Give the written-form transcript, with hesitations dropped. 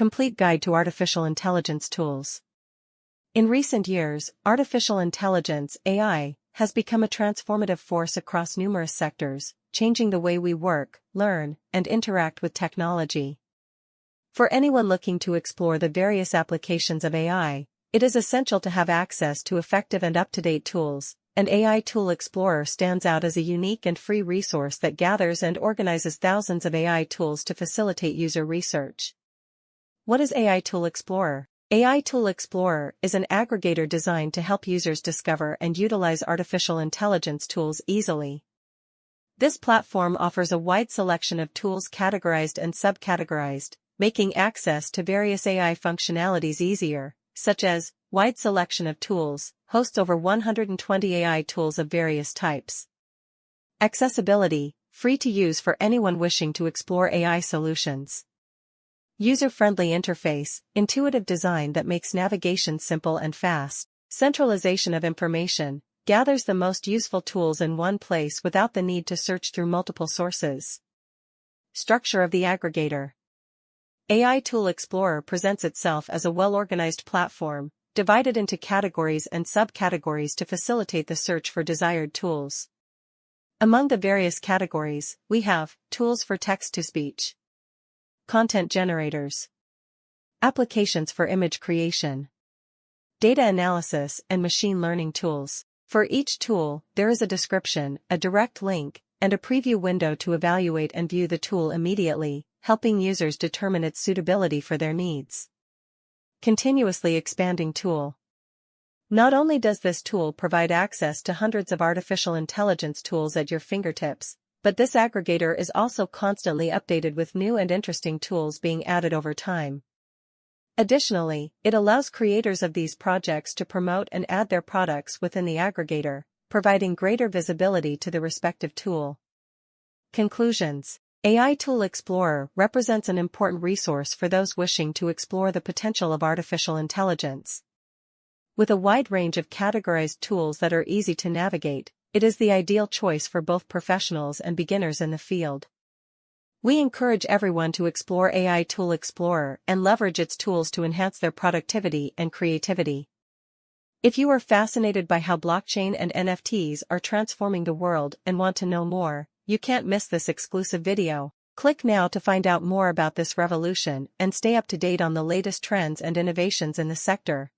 Complete Guide to Artificial Intelligence Tools. In recent years, artificial intelligence (AI) has become a transformative force across numerous sectors, changing the way we work, learn, and interact with technology. For anyone looking to explore the various applications of AI, it is essential to have access to effective and up-to-date tools, and AI Tool Explorer stands out as a unique and free resource that gathers and organizes thousands of AI tools to facilitate user research. What is AI Tool Explorer? AI Tool Explorer is an aggregator designed to help users discover and utilize artificial intelligence tools easily. This platform offers a wide selection of tools categorized and subcategorized, making access to various AI functionalities easier, such as wide selection of tools, hosts over 120 AI tools of various types. Accessibility, free to use for anyone wishing to explore AI solutions. User-friendly interface, intuitive design that makes navigation simple and fast. Centralization of information, gathers the most useful tools in one place without the need to search through multiple sources. Structure of the aggregator. AI Tool Explorer presents itself as a well-organized platform, divided into categories and subcategories to facilitate the search for desired tools. Among the various categories, we have tools for text-to-speech, content generators, applications for image creation, data analysis and machine learning tools. For each tool, there is a description, a direct link, and a preview window to evaluate and view the tool immediately, helping users determine its suitability for their needs. Continuously expanding tool. Not only does this tool provide access to hundreds of artificial intelligence tools at your fingertips, but this aggregator is also constantly updated with new and interesting tools being added over time. Additionally, it allows creators of these projects to promote and add their products within the aggregator, providing greater visibility to the respective tool. Conclusions. AI Tool Explorer represents an important resource for those wishing to explore the potential of artificial intelligence. With a wide range of categorized tools that are easy to navigate, it is the ideal choice for both professionals and beginners in the field. We encourage everyone to explore AI Tool Explorer and leverage its tools to enhance their productivity and creativity. If you are fascinated by how blockchain and NFTs are transforming the world and want to know more, you can't miss this exclusive video. Click now to find out more about this revolution and stay up to date on the latest trends and innovations in the sector.